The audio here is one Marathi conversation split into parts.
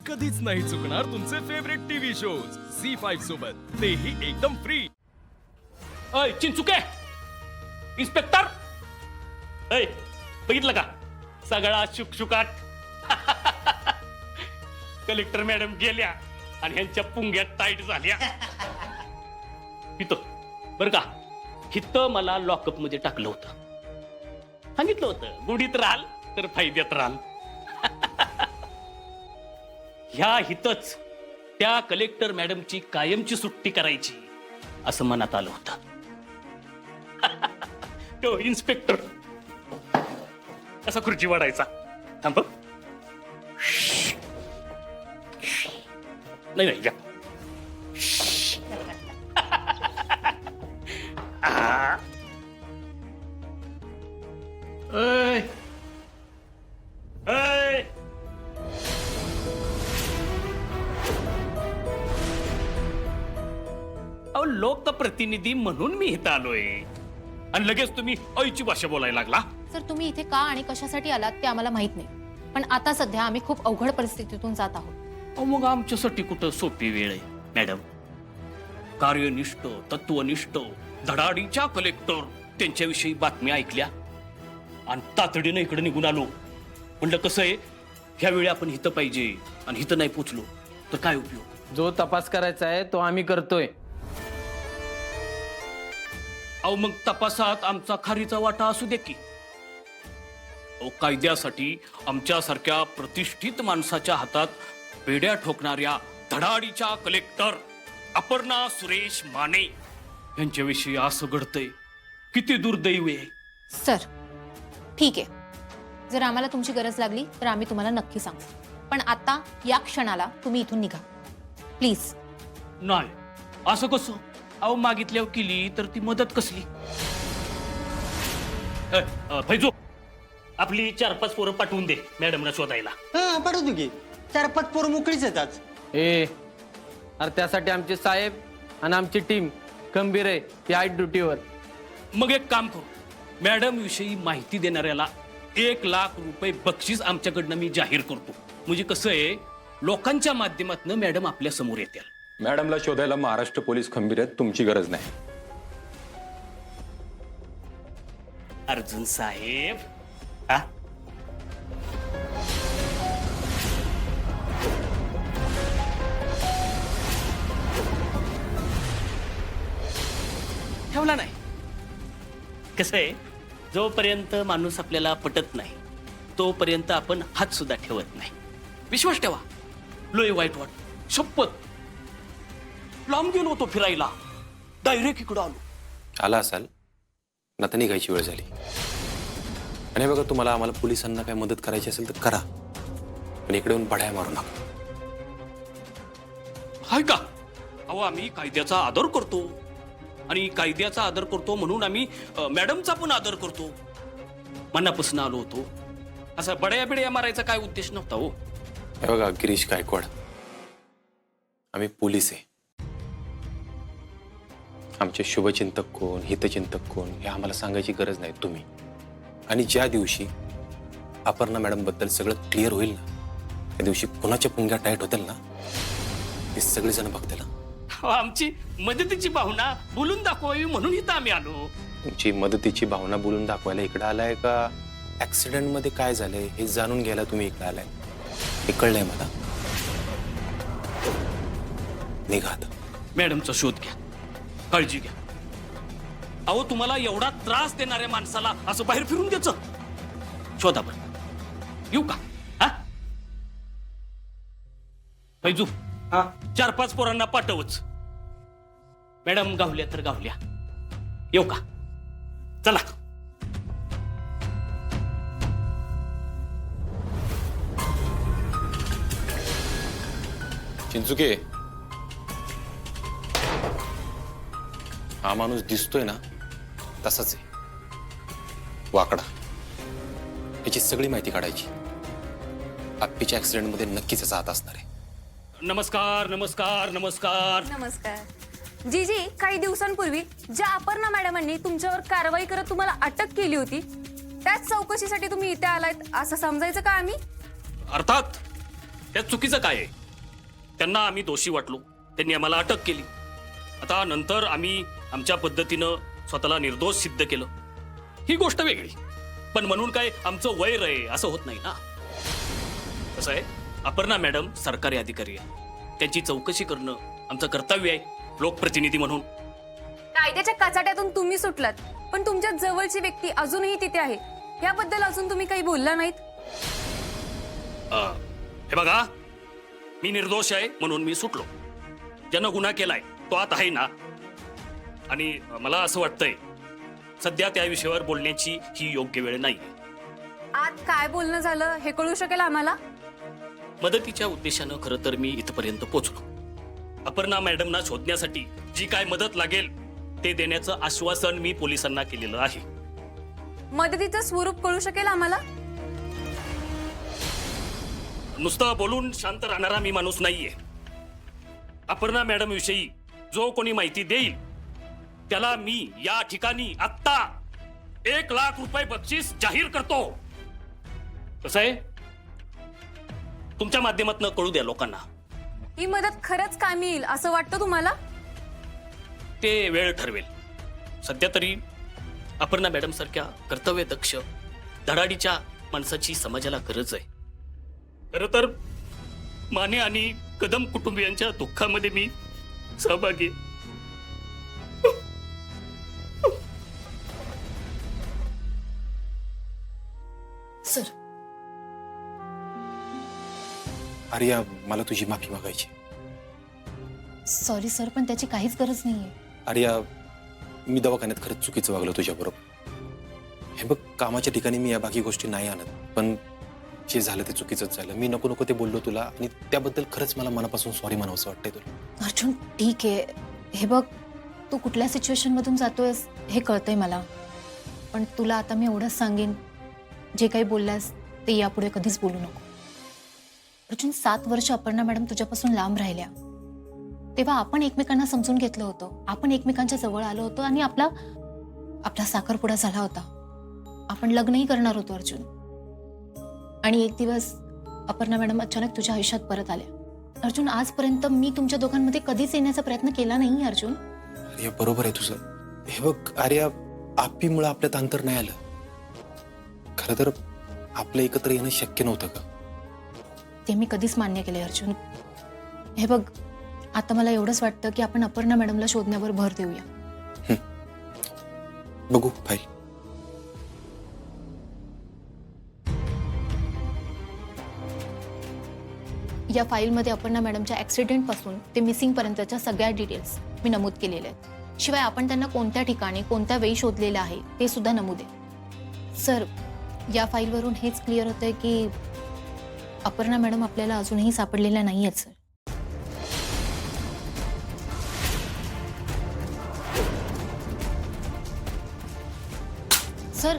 कधीच नाही चुकणार तुमचे फेवरेट टीव्ही शोज झी5 सोबत, तेही एकदम फ्री. अय चिंचुके, इन्स्पेक्टर, अय बघितलं का सगळा शुकशुकाट. कलेक्टर मॅडम गेल्या आणि ह्यांच्या पुंग्यात टाईट झाल्या. इथं बर का, हिथं मला लॉकअप मध्ये टाकलं होतं. सांगितलं होतं गुढीत राहाल तर फायद्यात राहाल. ह्या हितच त्या कलेक्टर मॅडमची कायमची सुट्टी करायची असं मनात आलं होतं. तो इन्स्पेक्टर कसा खुर्ची वाढायचा. थांब. नाही नाही, ऐ, ऐ. अहो लोकप्रतिनिधी म्हणून मी इथं आलोय आणि लगेच तुम्ही ऐची भाषा बोलायला लागला. सर तुम्ही इथे का आणि कशासाठी आलात ते आम्हाला माहित नाही, पण आता सध्या आम्ही खूप अवघड परिस्थितीतून जात आहोत. अहो मग आमच्यासाठी कुठं सोपी वेळ आहे मॅडम. कार्यनिष्ठ, तत्वनिष्ठ, धडाडीच्या कलेक्टर त्यांच्याविषयी बातम्या ऐकल्या आणि तातडीनं इकडे निघून आलो. म्हणलं कसं आहे, ह्यावेळी आपण हिथं पाहिजे आणि हिथं नाही पोचलो तर काय उपयोग. जो तपास करायचा आहे तो आम्ही करतोय. अहो मग तपासात आमचा खारीचा वाटा असू दे की. अहो कायद्यासाठी आमच्यासारख्या प्रतिष्ठित माणसाच्या हातात बेड्या ठोकणाऱ्या धडाडीच्या कलेक्टर अपर्णा सुरेश माने यांच्याविषयी असं घडतंय, किती दुर्दैव आहे. सर ठीक आहे, जर आम्हाला तुमची गरज लागली तर आम्ही तुम्हाला नक्की सांगू, पण आता या क्षणाला तुम्ही इथून निघा प्लीज. नाही असं कसं. अहो मागितल्यावर केली तर ती मदत कसली. फैजू आपली 4-5 पोरं पाठवून दे मॅडमला शोधायला. हा पाठवतो की, 4-5 पोरं मोकळीच आहेत आज. अरे त्यासाठी आमचे साहेब आणि आमची टीम खंबीर आहे, ती आहेत ड्युटीवर. मग एक काम करू, मॅडम विषयी माहिती देणाऱ्याला 1 लाख रुपये बक्षीस आमच्याकडनं मी जाहीर करतो. म्हणजे कसं आहे, लोकांच्या माध्यमातून मॅडम आपल्या समोर येतील. मॅडमला शोधायला महाराष्ट्र पोलीस खंबीर आहेत, तुमची गरज नाही. अर्जुन साहेब हा? ठेवला नाही. कसं आहे, जोपर्यंत माणूस आपल्याला पटत नाही तोपर्यंत आपण हात सुद्धा ठेवत नाही. विश्वास ठेवा. लोय वाईट वाट शपथ. लांब गेलो होतो फिरायला, डायरेक्ट इकडं आलो. आला असाल ना, तर निघायची वेळ झाली. आणि बघा, तुम्हाला आम्हाला पोलिसांना काय मदत करायची असेल तर करा, पण इकडे येऊन पढाया मारू नका. हाय का. अहो आम्ही कायद्याचा आदर करतो आणि कायद्याचा आदर करतो म्हणून आम्ही मॅडमचा पण आदर करतो. मनापासून आलो होतो. असं बड्या बिड्या मारायचा काय उद्देश नव्हता हो. हे बघा गिरीश गायकवाड, आम्ही पोलीस आहे. आमचे शुभचिंतक कोण, हितचिंतक कोण हे आम्हाला सांगायची गरज नाही तुम्ही. आणि ज्या दिवशी अपर्णा मॅडम बद्दल सगळं क्लिअर होईल ना, त्या दिवशी कोणाच्या पुंग्या टाईट होतील ना, ते सगळेजण बघतील. आमची मदतीची भावना बोलून दाखवावी म्हणून इथं आम्ही आलो. तुमची मदतीची भावना बोलून दाखवायला इकडे आलाय का ऍक्सिडेंट मध्ये काय झालंय हे जाणून घ्यायला तुम्ही इकडे आलाय, हे कळलंय मला. निघा आता. मॅडमचा शोध घ्या, काळजी घ्या. अहो तुम्हाला एवढा त्रास देणाऱ्या माणसाला असं बाहेर फिरून द्यायचं. शोधा बरं. येऊ का. हा फैजू, 4-5 पोरांना पाठवच. मॅडम गावल्या तर गावल्या. येऊ का. चला. चिंचुके, हा माणूस दिसतोय ना तसाच आहे, वाकडा. याची सगळी माहिती काढायची. आप्पीच्या ऍक्सिडेंट मध्ये नक्कीच याचा हात असणार आहे. नमस्कार नमस्कार नमस्कार. नमस्कार जीजी. काही दिवसांपूर्वी ज्या अपर्णा मॅडमांनी तुमच्यावर कारवाई करत तुम्हाला अटक केली होती, त्याच चौकशीसाठी तुम्ही इथे आलायत असं समजायचं का आम्ही? अर्थात त्यात चुकीचं काय आहे? त्यांना आम्ही दोषी वाटलो, त्यांनी आम्हाला अटक केली. आता नंतर आम्ही आमच्या पद्धतीनं स्वतःला निर्दोष सिद्ध केलं, ही गोष्ट वेगळी. पण म्हणून काय आमचं वैर आहे असं होत नाही ना. कसं आहे, अपर्णा मॅडम सरकारी अधिकारी आहे, त्यांची चौकशी करणं आमचं कर्तव्य आहे लोकप्रतिनिधी म्हणून. कायद्याच्या कचाट्यातून तुम्ही सुटलात, पण तुमच्या जवळची व्यक्ती अजूनही तिथे आहे. याबद्दल अजून तुम्ही काही बोलला नाहीत. हे बघा, मी निर्दोष आहे म्हणून मी सुटलो. ज्यानं गुन्हा केलाय तो आत आहे ना. आणि मला असं वाटतंय सध्या त्या विषयावर बोलण्याची ही योग्य वेळ नाही. आज काय बोलणं झालं हे कळू शकेल आम्हाला? मदतीच्या उद्देशानं खरं तर मी इथपर्यंत पोहोचलो. अपर्णा मॅडमना शोधण्यासाठी जी काय मदत लागेल ते देण्याचं आश्वासन मी पोलिसांना केलेलं आहे. मदतीचं स्वरूप कळू शकेल आम्हाला? नुसतं बोलून शांत राहणारा मी माणूस नाहीये. अपर्णा मॅडम विषयी जो कोणी माहिती देईल त्याला मी या ठिकाणी आत्ता 1 लाख रुपये बक्षीस जाहीर करतो. कसं आहे, तुमच्या माध्यमातून कळू द्या लोकांना. ही मदत खरंच कामी येईल असं वाटतं तुम्हाला? ते वेळ ठरवेल. सध्या तरी अपर्णा मॅडम सारख्या कर्तव्यदक्ष धडाडीच्या माणसाची समाजाला गरज आहे. खरं तर माने आणि कदम कुटुंबियांच्या दुःखामध्ये मी सहभागी आहे. सर, आर्या, मला तुझी माफी मागायची. सॉरी सर, पण त्याची काहीच गरज नाहीये. आर्या, मी दवाखान्यात खरंच चुकीचं वागलो तुझ्याबरोबर. हे बघ, कामाच्या ठिकाणी मी या बाकी गोष्टी नाही आणत, पण जे झालं ते चुकीचंच झालं. मी नको नको ते बोललो तुला, आणि त्याबद्दल खरंच मला मनापासून सॉरी म्हणावंसं वाटतंय तुला. अर्जुन, ठीक आहे. हे बघ, तू कुठल्या सिच्युएशनमधून जातोयस हे कळतंय मला, पण तुला आता मी एवढंच सांगेन, जे काही बोललास ते यापुढे कधीच बोलू नको. अर्जुन, 7 वर्ष अपर्णा मॅडम तुझ्यापासून लांब राहिल्या, तेव्हा आपण एकमेकांना समजून घेतलं होतं, आपण एकमेकांच्या जवळ आलो होतो, आणि आपला साखरपुडा झाला होता. आपण लग्नही करणार होतो अर्जुन. आणि एक दिवस अपर्णा मॅडम अचानक तुझ्या आयुष्यात परत आल्या. अर्जुन, आजपर्यंत मी तुमच्या दोघांमध्ये कधीच येण्याचा प्रयत्न केला नाही अर्जुन. आर्या, बरोबर आहे तुझं. हे बघ आर्या, आपीमुळे आपल्यात अंतर नाही आलं. खरं तर आपलं एकत्र येणं शक्य नव्हतं का? ते मी कधीच मान्य केले अर्जुन. हे बघ, आता मला एवढंच वाटतं की आपण अपर्णा मॅडमला शोधण्यावर भर देऊया. बघू फाईल. या फाईलमध्ये अपर्णा मॅडमच्या ऍक्सिडेंट पासून ते मिसिंग पर्यंतच्या सगळ्या डिटेल्स मी नमूद केलेल्या आहेत. शिवाय आपण त्यांना कोणत्या ठिकाणी कोणत्या वेळी शोधलेलं आहे ते सुद्धा नमूद आहे. सर, या फाईलवरून हेच क्लिअर होतंय की अपर्णा मॅडम आपल्याला अजूनही सापडलेल्या नाही आहेत. सर,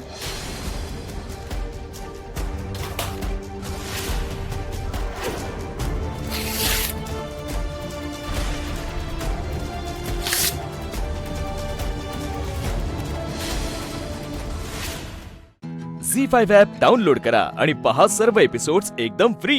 झी5 ॲप डाउनलोड करा आणि पहा सर्व एपिसोड्स एकदम फ्री.